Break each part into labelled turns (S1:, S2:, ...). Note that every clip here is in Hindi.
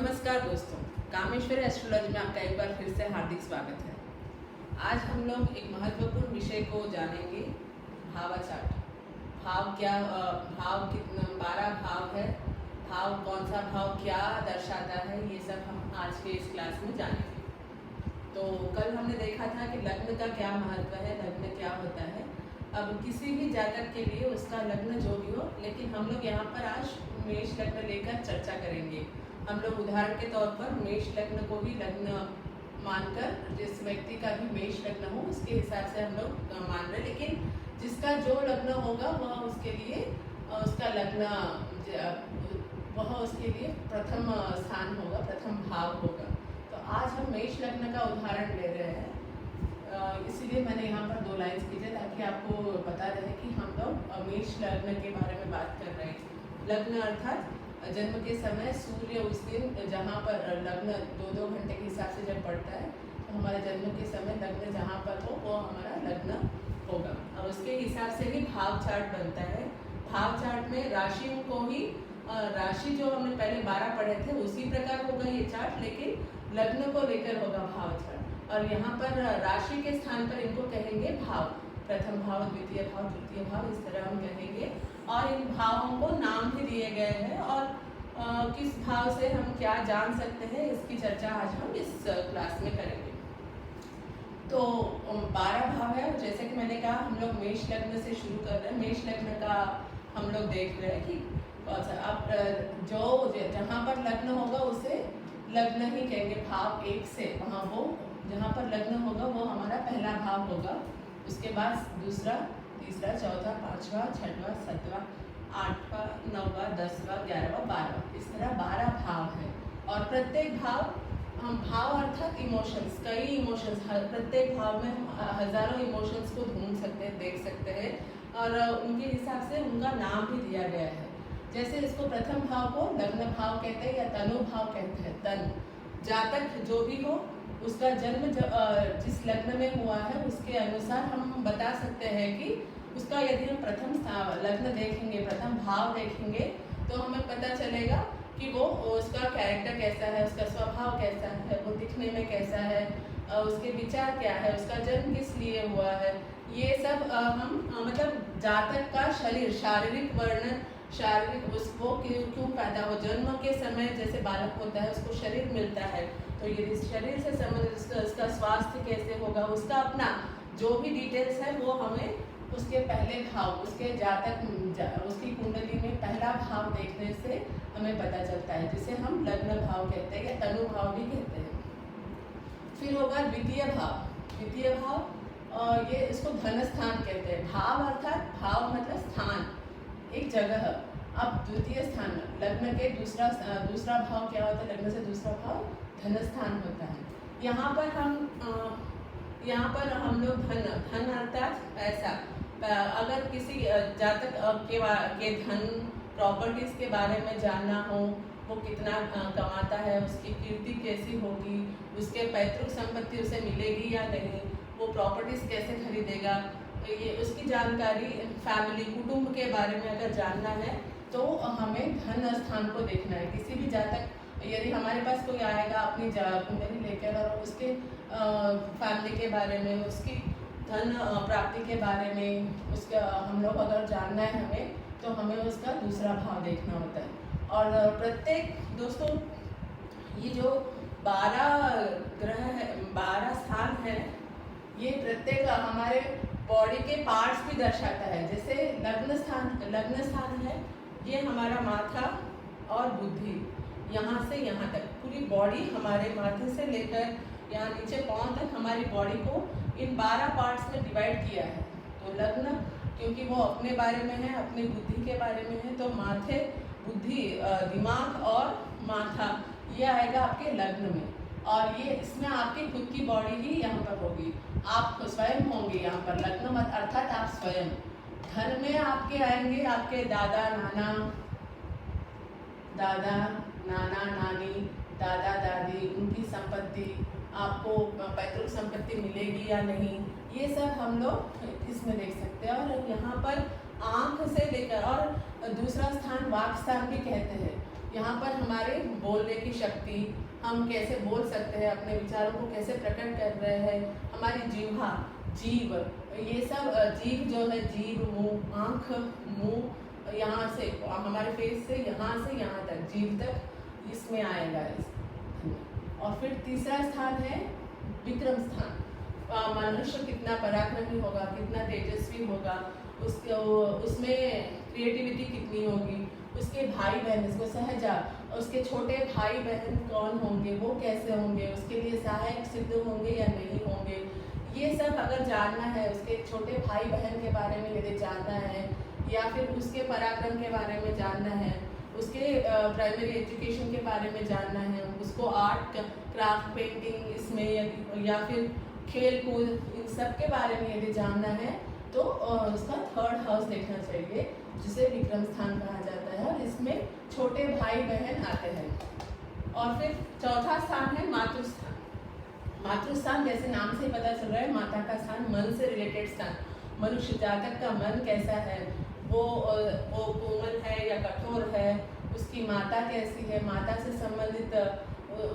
S1: नमस्कार दोस्तों, कामेश्वरी एस्ट्रोलॉजी में आपका एक बार फिर से हार्दिक स्वागत है। आज हम लोग एक महत्वपूर्ण विषय को जानेंगे, भाव चार्ट। भाव क्या, भाव कितना, 12 भाव है। भाव कौन सा भाव क्या दर्शाता है, ये सब हम आज के इस क्लास में जानेंगे। तो कल हमने देखा था कि लग्न का क्या महत्व है, लग्न क्या होता है। अब किसी भी जातक के लिए उसका लग्न जो भी हो, लेकिन हम लोग यहाँ पर आज मेष लग्न लेकर चर्चा करेंगे। हम लोग उदाहरण के तौर पर मेष लग्न को भी लग्न मानकर, जिस व्यक्ति का भी मेष लग्न हो उसके हिसाब से हम लोग मान रहे, लेकिन जिसका जो लग्न होगा वह उसके लिए उसका लग्न वह उसके लिए प्रथम स्थान होगा, प्रथम भाव होगा। तो आज हम मेष लग्न का उदाहरण ले रहे हैं, इसीलिए मैंने यहाँ पर 2 लाइन्स की है ताकि आपको पता रहे कि हम लोग मेष लग्न के बारे में बात कर रहे हैं। लग्न अर्थात जन्म के समय सूर्य उस दिन जहाँ पर लग्न 2-2 घंटे के हिसाब से जब पड़ता है, तो हमारे जन्म के समय लग्न जहाँ पर हो वो हमारा लग्न होगा। और उसके हिसाब से ही भाव चार्ट बनता है। भाव चार्ट में राशियों को ही, राशि जो हमने पहले 12 पढ़े थे उसी प्रकार होगा ये चार्ट, लेकिन लग्न को लेकर होगा भाव चार्ट। और यहाँ पर राशि के स्थान पर इनको कहेंगे भाव, प्रथम भाव, द्वितीय भाव, तृतीय भाव, इस तरह हम कहेंगे। और इन भावों को नाम भी दिए गए हैं और किस भाव से हम क्या जान सकते हैं, इसकी चर्चा आज हम इस क्लास में करेंगे। तो 12 भाव है, जैसे कि मैंने कहा हम लोग मेष लग्न से शुरू कर रहे हैं। मेष लग्न का हम लोग देख रहे हैं कि कौन सा, अब जो जहाँ पर लग्न होगा उसे लग्न ही कहेंगे। भाव 1 से वहाँ वो जहाँ पर लग्न होगा वो हमारा पहला भाव होगा, उसके बाद दूसरा, तीसरा, चौथा, 5वां, 6वां, 7वां, 8वां, 9वां, 10वां, 11वां, 12वां, इस तरह 12 भाव है। और प्रत्येक भाव, हम भाव अर्थात इमोशंस, कई इमोशंस, प्रत्येक भाव में हम हजारों इमोशंस को ढूंढ सकते हैं, देख सकते हैं और उनके हिसाब से उनका नाम भी दिया गया है। जैसे इसको प्रथम भाव को लग्न भाव कहते हैं या तनु भाव कहते हैं। तनु, जातक जो भी हो उसका जन्म जिस लग्न में हुआ है उसके अनुसार हम बता सकते हैं कि उसका, यदि हम प्रथम लग्न देखेंगे, प्रथम भाव देखेंगे, तो हमें पता चलेगा कि वो उसका कैरेक्टर कैसा है, उसका स्वभाव कैसा है, वो दिखने में कैसा है, उसके विचार क्या है, उसका जन्म किस लिए हुआ है। ये सब हम मतलब जातक का शरीर, शारीरिक वर्णन, शारीरिक उसको क्यों पैदा हो, जन्म के समय जैसे बालक होता है उसको शरीर मिलता है, तो ये शरीर से संबंधित उसका स्वास्थ्य कैसे होगा, उसका अपना जो भी डिटेल्स है वो हमें उसके पहले भाव, उसके जातक, उसकी कुंडली में पहला भाव देखने से हमें पता चलता है, जिसे हम लग्न भाव कहते हैं या तनु भाव भी कहते हैं। फिर होगा द्वितीय भाव। द्वितीय भाव ये इसको धन स्थान कहते हैं। भाव अर्थात, भाव मतलब स्थान, एक जगह। अब द्वितीय स्थान, लग्न के दूसरा भाव क्या होता है, लग्न से दूसरा भाव धन स्थान होता है। यहाँ पर हम लोग धन अर्थात पैसा, अगर किसी जातक के धन, प्रॉपर्टीज के बारे में जानना हो, वो कितना कमाता है, उसकी कीर्ति कैसी होगी, उसके पैतृक संपत्ति उसे मिलेगी या नहीं, वो प्रॉपर्टीज कैसे खरीदेगा, ये उसकी जानकारी, फैमिली, कुटुंब के बारे में अगर जानना है तो हमें धन स्थान को देखना है। किसी भी जातक, यदि हमारे पास कोई आएगा अपनी कुंडली लेकर और उसके फैमिली के बारे में, उसकी धन प्राप्ति के बारे में, उसका हम लोग अगर जानना है हमें, तो हमें उसका दूसरा भाव देखना होता है। और प्रत्येक, दोस्तों ये जो 12 ग्रह है, 12 स्थान है, ये प्रत्येक हमारे बॉडी के पार्ट्स भी दर्शाता है। जैसे लग्न स्थान है, ये हमारा माथा और बुद्धि, यहाँ से यहाँ तक पूरी बॉडी, हमारे माथे से लेकर यहाँ नीचे पाँव तक हमारी बॉडी को इन 12 पार्ट्स में डिवाइड किया है। तो लग्न, क्योंकि वो अपने बारे में है, अपनी बुद्धि के बारे में है, तो माथे, बुद्धि, दिमाग और माथा, ये आएगा आपके लग्न में। और ये इसमें आपकी खुद की बॉडी ही यहाँ पर होगी, आप स्वयं होंगे यहाँ पर। लग्न मत अर्थात आप स्वयं। धन में आपके आएंगे आपके दादा नानी, दादा दादी, उनकी संपत्ति, आपको पैतृक संपत्ति मिलेगी या नहीं, ये सब हम लोग इसमें देख सकते हैं। और यहाँ पर आँख से लेकर, और दूसरा स्थान वाक स्थान भी कहते हैं, यहाँ पर हमारे बोलने बोलने की शक्ति, हम कैसे बोल सकते हैं, अपने विचारों को कैसे प्रकट कर रहे हैं, हमारी जिह्वा, जीभ, ये सब जीभ जो है, जीभ, मुंह, आँख, मुंह, यहाँ से हमारे फेस से यहाँ तक, जीभ तक, इसमें आएगा। और फिर तीसरा स्थान है विक्रम स्थान। मनुष्य कितना पराक्रमी होगा, कितना तेजस्वी होगा, उसमें क्रिएटिविटी कितनी होगी, उसके भाई बहन, उसको सहजा, उसके छोटे भाई बहन कौन होंगे, वो कैसे होंगे, उसके लिए सहायक सिद्ध होंगे या नहीं होंगे, ये सब अगर जानना है, उसके छोटे भाई बहन के बारे में यदि जानना है, या फिर उसके पराक्रम के बारे में जानना है, उसके प्राइमरी एजुकेशन के बारे में जानना है, उसको आर्ट क्राफ्ट पेंटिंग इसमें या फिर खेल कूद इन सब के बारे में यदि जानना है तो उसका थर्ड हाउस देखना चाहिए, जिसे विक्रम स्थान कहा जाता है, और इसमें छोटे भाई बहन आते हैं। और फिर चौथा स्थान है मातृस्थान। मातृस्थान जैसे नाम से पता चल रहा है, माता का स्थान, मन से रिलेटेड स्थान। मनुष्य जातक का मन कैसा है, वो कोमल है या कठोर है, उसकी माता कैसी है, माता से संबंधित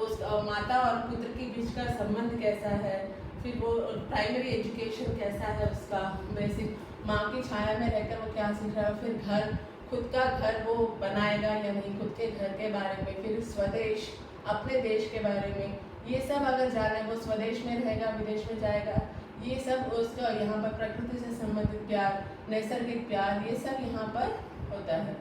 S1: उस माता और पुत्र के बीच का संबंध कैसा है, फिर वो प्राइमरी एजुकेशन कैसा है उसका, बेसिक माँ की छाया में रहकर वो क्या सीख रहा है, फिर घर, खुद का घर वो बनाएगा या नहीं, खुद के घर के बारे में, फिर स्वदेश, अपने देश के बारे में, ये सब अगर जाने, वो स्वदेश में रहेगा, विदेश में जाएगा, ये सब उसका यहाँ पर प्रकृति से संबंधित प्यार, नैसर्गिक प्यार, ये सब यहाँ पर होता है।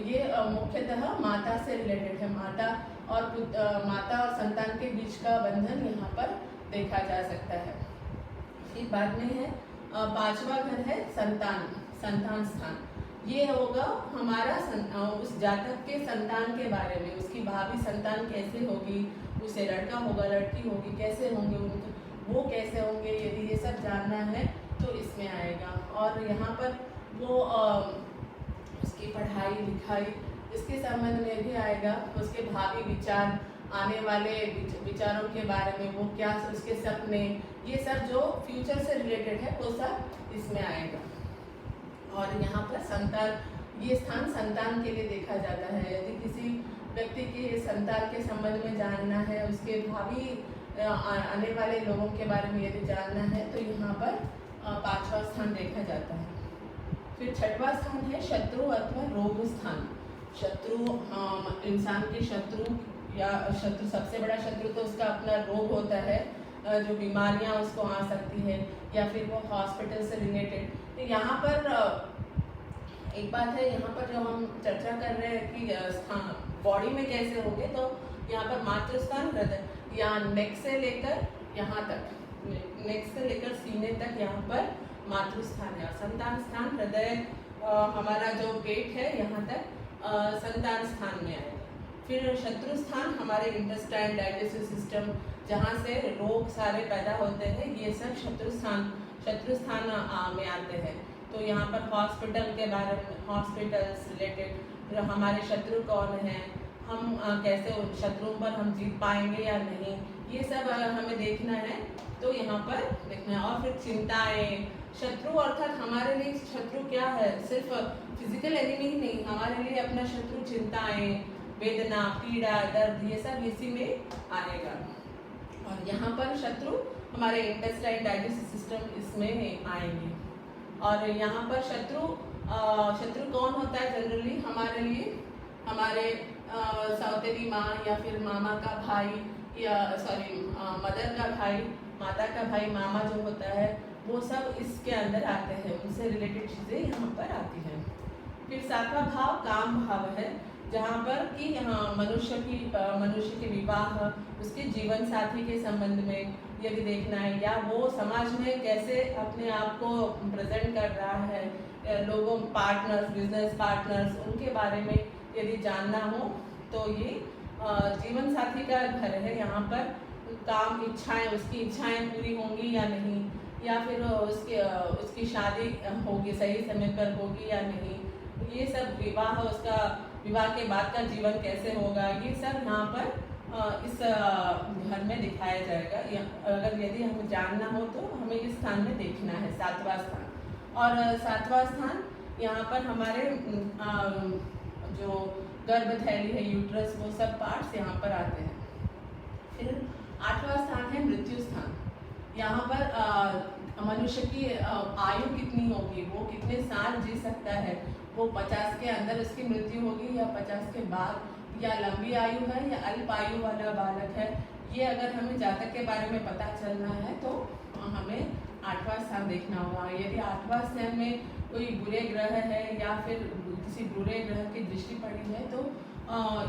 S1: ये मुख्यतः माता से रिलेटेड है, माता और संतान के बीच का बंधन यहाँ पर देखा जा सकता है। फिर बाद में है पांचवा घर है संतान स्थान। ये होगा हमारा उस जातक के संतान के बारे में, उसकी भावी संतान कैसे होगी, उसे लड़का होगा लड़की होगी, कैसे होंगे उनके, वो कैसे होंगे, यदि ये सब जानना है तो इसमें आएगा। और यहाँ पर वो उसकी पढ़ाई लिखाई, इसके संबंध में भी आएगा, उसके भावी विचार, आने वाले विचारों के बारे में, वो क्या, उसके सपने, ये सब जो फ्यूचर से रिलेटेड है वो सब इसमें आएगा। और यहाँ पर संतान, ये स्थान संतान के लिए देखा जाता है। यदि किसी व्यक्ति के संतान के संबंध में जानना है, उसके भावी आने वाले लोगों के बारे में यदि जानना है तो यहाँ पर पांचवा स्थान देखा जाता है। फिर छठवां स्थान है शत्रु अथवा रोग स्थान। शत्रु, इंसान के शत्रु या शत्रु, सबसे बड़ा शत्रु तो उसका अपना रोग होता है, जो बीमारियां उसको आ सकती है, या फिर वो हॉस्पिटल से रिलेटेड। तो यहाँ पर एक बात है, यहाँ पर जो हम चर्चा कर रहे हैं कि स्थान बॉडी में कैसे होंगे, तो यहाँ पर मातृस्थान, हृदय, यहाँ नेक से लेकर यहाँ तक, नेक से लेकर सीने तक यहाँ पर मातृस्थान है। संतान स्थान, हृदय, हमारा जो पेट है यहाँ तक संतान स्थान में आएगा। फिर शत्रु स्थान, हमारे इंटेस्टाइन, डाइजेस्टिव सिस्टम, जहाँ से रोग सारे पैदा होते हैं, ये सब शत्रु स्थान में आते हैं। तो यहाँ पर हॉस्पिटल के बारे में, हॉस्पिटल्स रिलेटेड, हमारे शत्रु कौन हैं, हम कैसे उन शत्रुओं पर हम जीत पाएंगे या नहीं, ये सब अगर हमें देखना है तो यहाँ पर देखना है। और फिर चिंताएं, शत्रु अर्थात हमारे लिए शत्रु क्या है, सिर्फ फिजिकल एनिमी ही नहीं, हमारे लिए अपना शत्रु चिंताएं, वेदना, पीड़ा, दर्द, ये सब इसी में आएगा। और यहाँ पर शत्रु हमारे इंटेस्टाइन, डाइजेस्टिव सिस्टम, इसमें आएंगे। और यहाँ पर शत्रु कौन होता है जनरली हमारे लिए, हमारे सौतेली माँ या फिर मामा का भाई, या मदर का भाई, माता का भाई, मामा जो होता है, वो सब इसके अंदर आते हैं, उनसे रिलेटेड चीज़ें यहाँ पर आती हैं। फिर सातवां भाव काम भाव है, जहाँ पर कि मनुष्य के विवाह, उसके जीवन साथी के संबंध में यदि देखना है, या वो समाज में कैसे अपने आप को प्रेजेंट कर रहा है, लोगों, पार्टनर्स, बिजनेस पार्टनर्स, उनके बारे में यदि जानना हो तो ये जीवन साथी का घर है। यहाँ पर काम, इच्छाएं, उसकी इच्छाएं पूरी होंगी या नहीं, या फिर उसकी शादी होगी, सही समय पर होगी या नहीं, ये सब विवाह, उसका विवाह के बाद का जीवन कैसे होगा, ये सब यहाँ पर इस घर में दिखाया जाएगा। अगर यदि हमें जानना हो तो हमें इस स्थान में देखना है, सातवां स्थान। और सातवां स्थान यहाँ पर हमारे जो गर्भथैली है, यूट्रस, वो सब पार्ट्स यहाँ पर आते हैं। फिर 8वां स्थान है मृत्यु स्थान। यहाँ पर मनुष्य की आयु कितनी होगी, वो कितने साल जी सकता है, वो 50 के अंदर उसकी मृत्यु होगी या 50 के बाद, या लंबी आयु है या अल्प आयु वाला बालक है। ये अगर हमें जातक के बारे में पता चलना है तो हमें 8वां स्थान देखना होगा। यदि 8वां स्थान में कोई बुरे ग्रह है या फिर किसी बुरे ग्रह की दृष्टि पड़ी है तो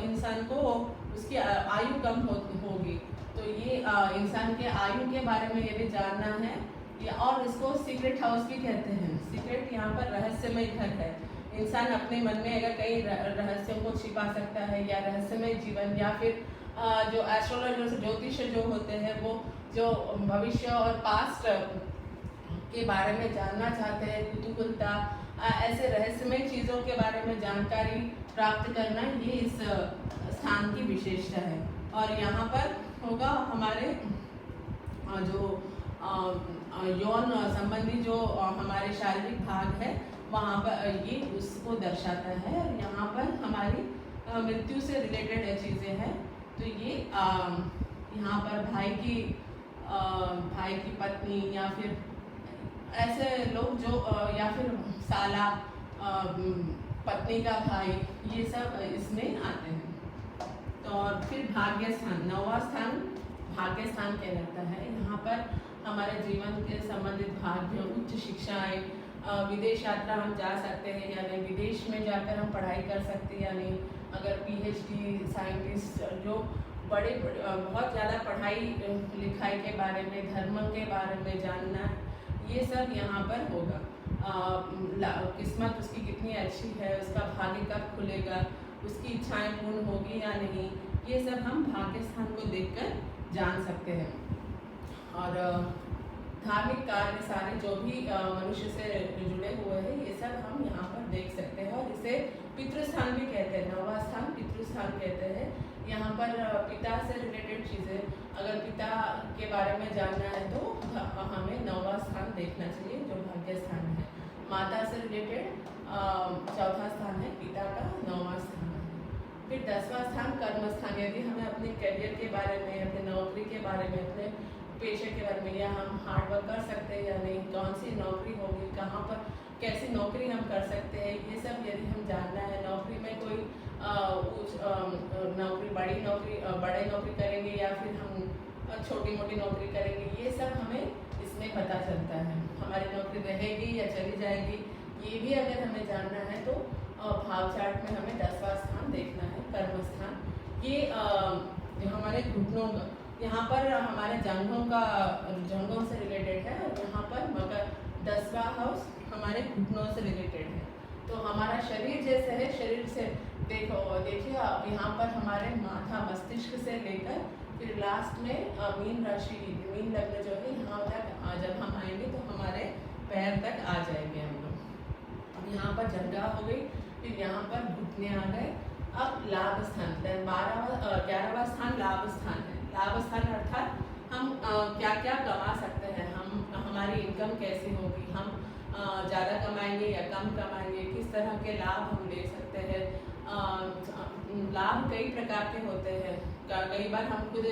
S1: इंसान को उसकी आयु कम होगी। तो ये इंसान के आयु के बारे में यदि जानना है, या और इसको सीक्रेट हाउस भी कहते हैं। सीक्रेट यहाँ पर रहस्यमय घर है। इंसान अपने मन में अगर कई रहस्यों को छिपा सकता है, या रहस्यमय जीवन, या फिर जो एस्ट्रोलॉजर्स ज्योतिष जो होते हैं वो जो भविष्य और पास्ट के बारे में जानना चाहते हैं, कुतूहलता, ऐसे रहस्यमय चीज़ों के बारे में जानकारी प्राप्त करना, ये इस स्थान की विशेषता है। और यहाँ पर होगा हमारे जो यौन संबंधी जो हमारे शारीरिक भाग है, वहाँ पर ये उसको दर्शाता है। और यहाँ पर हमारी मृत्यु से रिलेटेड चीज़ें हैं। तो ये यहाँ पर भाई की पत्नी, या फिर ऐसे लोग जो या फिर साला, पत्नी का भाई, ये सब इसमें आते हैं। तो और फिर भाग्य स्थान, 9वां स्थान भाग्य स्थान कहलाता है। यहाँ पर हमारे जीवन के संबंधित भाग्य, उच्च शिक्षाएं, विदेश यात्रा हम जा सकते हैं या नहीं, विदेश में जाकर हम पढ़ाई कर सकते हैं या नहीं, अगर पीएचडी, साइंटिस्ट, जो बड़े बहुत ज़्यादा पढ़ाई लिखाई के बारे में, धर्म के बारे में जानना, ये सब यहाँ पर होगा। किस्मत उसकी कितनी अच्छी है, उसका भाग्य कब खुलेगा, उसकी इच्छाएं पूर्ण होगी या नहीं, ये सब हम भाग्य स्थान को देखकर जान सकते हैं। और धार्मिक कार्य सारे जो भी मनुष्य से जुड़े हुए हैं, ये सब हम यहाँ पर देख सकते हैं। और इसे पितृस्थान भी कहते हैं। 9वां स्थान पितृस्थान कहते हैं। यहाँ पर पिता से रिलेटेड चीज़ें, अगर पिता के बारे में जानना है तो हमें 9वां स्थान देखना चाहिए, जो भाग्य स्थान है। माता से रिलेटेड 4था स्थान है, पिता का 9वां स्थान है। फिर 10वां स्थान कर्म स्थान। यदि हमें अपने करियर के बारे में, अपने नौकरी के बारे में, अपने पेशे के बारे में, या हम हार्ड वर्क कर सकते हैं या नहीं, कौन सी नौकरी होगी, कहाँ पर कैसी नौकरी हम कर सकते हैं, ये सब यदि हम जानना है। नौकरी में कोई नौकरी, बड़े नौकरी करेंगे या फिर हम छोटी मोटी नौकरी करेंगे, ये सब हमें इसमें पता चलता है। हमारी नौकरी रहेगी या चली जाएगी, ये भी अगर हमें जानना है तो भाव चार्ट में हमें 10वां स्थान देखना है, कर्म स्थान। ये जो हमारे घुटनों, यहाँ पर हमारे जंगों से रिलेटेड है। और यहाँ पर मगर 10वां हाउस हमारे घुटनों से रिलेटेड है। तो हमारा शरीर जैसे है, शरीर से देखिए आप यहाँ पर हमारे माथा, मस्तिष्क से लेकर फिर लास्ट में मीन राशि, मीन लग्न जो है, यहाँ तक जब हम आएंगे तो हमारे पैर तक आ जाएंगे हम लोग। अब यहाँ पर जंगा हो गई, फिर यहाँ पर घुटने आ गए। अब लाभ स्थान, 11वां स्थान लाभ स्थान है। लाभ स्थान अर्थात हम क्या क्या कमा सकते हैं, हमारी इनकम कैसी होगी, हम ज़्यादा कमाएंगे या कम कमाएंगे, किस तरह के लाभ हम ले सकते हैं। लाभ कई प्रकार के होते हैं। कई बार हम खुद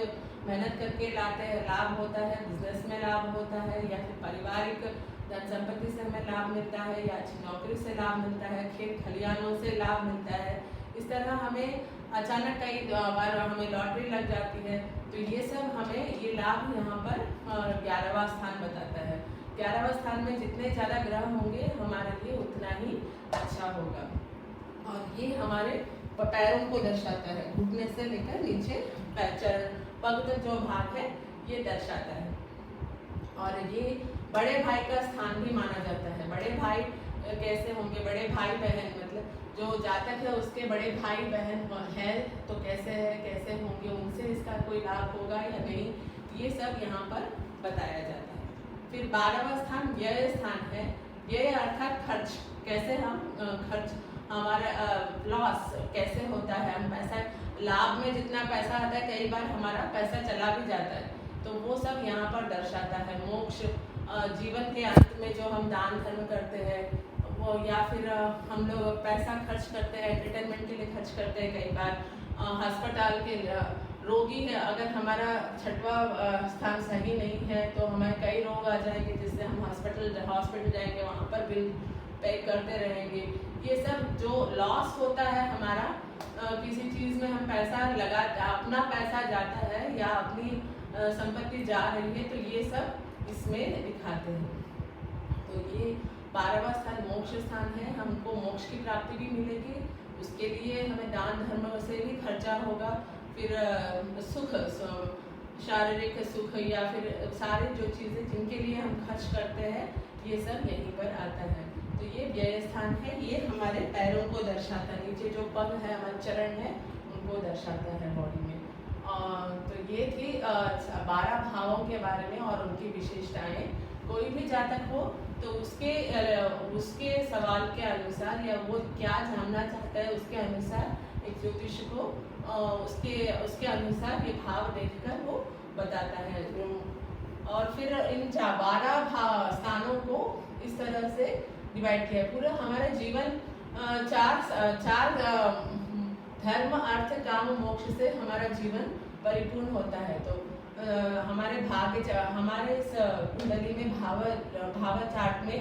S1: मेहनत करके लाते हैं, लाभ होता है, बिजनेस में लाभ होता है, या फिर पारिवारिक धन संपत्ति से हमें लाभ मिलता है, या अच्छी नौकरी से लाभ मिलता है, खेत खलिहानों से लाभ मिलता है। इस तरह हमें अचानक कई बार हमें लॉटरी लग जाती है। तो ये सब हमें, ये लाभ यहाँ पर 11वां स्थान बताता है। 11वां स्थान में जितने ज़्यादा ग्रह होंगे हमारे लिए उतना ही अच्छा होगा। और ये हमारे पैरों को दर्शाता है, घुटने से लेकर नीचे पग तक जो भाग है ये दर्शाता है। और ये बड़े भाई का स्थान भी माना जाता है। बड़े भाई कैसे होंगे, बड़े भाई बहन, मतलब जो जातक है उसके बड़े भाई बहन है तो कैसे होंगे, उनसे इसका कोई लाभ होगा या नहीं, ये सब यहाँ पर बताया जाता है। फिर 12वां स्थान व्यय स्थान है। व्यय अर्थात खर्च, कैसे हम खर्च, हमारा लॉस कैसे होता है, हम पैसा, लाभ में जितना पैसा आता है कई बार हमारा पैसा चला भी जाता है, तो वो सब यहाँ पर दर्शाता है। मोक्ष, जीवन के अंत में जो हम दान धर्म करते हैं या फिर हम लोग पैसा खर्च करते हैं, एंटरटेनमेंट के लिए खर्च करते हैं। कई बार अस्पताल के रोगी है, अगर हमारा छठवां स्थान सही नहीं है तो हमें कई रोग आ जाएंगे, जिससे हम हॉस्पिटल जाएंगे, वहाँ पर बिल पे करते रहेंगे। ये सब जो लॉस होता है हमारा, किसी चीज़ में हम पैसा लगा, अपना पैसा जाता है या अपनी संपत्ति जा रही है, तो ये सब इसमें दिखाते हैं। तो ये 12वां स्थान मोक्ष स्थान है, हमको मोक्ष की प्राप्ति भी मिलेगी, उसके लिए हमें दान धर्म से भी खर्चा होगा। फिर सुख, शारीरिक सुख या फिर सारे जो चीज़ें जिनके लिए हम खर्च करते हैं, ये सब यहीं पर आता है। तो ये व्यय स्थान है, ये हमारे पैरों को दर्शाता है, नीचे जो पग है, हमारे चरण है, उनको दर्शाता है बॉडी में। तो ये थी 12 भावों के बारे में और उनकी विशेषताएं। कोई भी जातक हो तो उसके सवाल के अनुसार या वो क्या जानना चाहता है उसके अनुसार एक ज्योतिष को उसके अनुसार ये भाव देखकर वो बताता है। और फिर इन 12 स्थानों को इस तरह से डिवाइड किया। पूरा हमारा जीवन चार धर्म अर्थ काम मोक्ष से हमारा जीवन परिपूर्ण होता है। तो हमारे हमारे इस कुंडली में भाव चार्ट में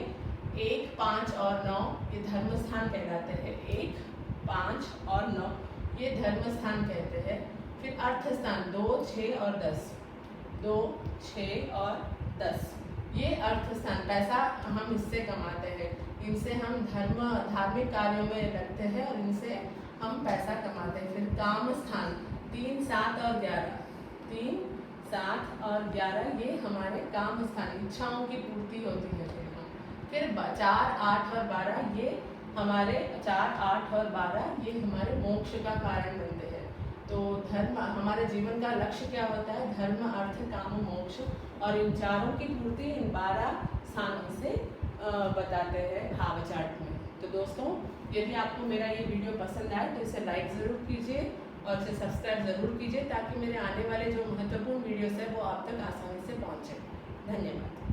S1: 1, 5 और 9 ये धर्म स्थान कहलाते हैं। 1, 5 और 9 ये धर्म स्थान कहते हैं। फिर अर्थ स्थान 2, 6 और 10, 2, 6 और 10 ये अर्थ स्थान, पैसा हम इससे कमाते हैं, इनसे हम धार्मिक कार्यों में लगते हैं और इनसे हम पैसा कमाते हैं। फिर काम स्थान 3, 7 और 11, 3, 7 और 11 ये हमारे काम स्थान, इच्छाओं की पूर्ति होती है। फिर 4, 8 और 12 ये हमारे 4, 8 और 12 ये हमारे मोक्ष का कारण बनते हैं। तो धर्म, हमारे जीवन का लक्ष्य क्या होता है? धर्म अर्थ काम मोक्ष, और इन चारों की पूर्ति इन 12 स्थानों से बताते हैं भाव चार्ट में। तो दोस्तों, यदि आपको मेरा ये वीडियो पसंद आए तो इसे लाइक ज़रूर कीजिए और इसे सब्सक्राइब ज़रूर कीजिए, ताकि मेरे आने वाले जो महत्वपूर्ण वीडियोस है वो आप तक आसानी से पहुँचे। धन्यवाद।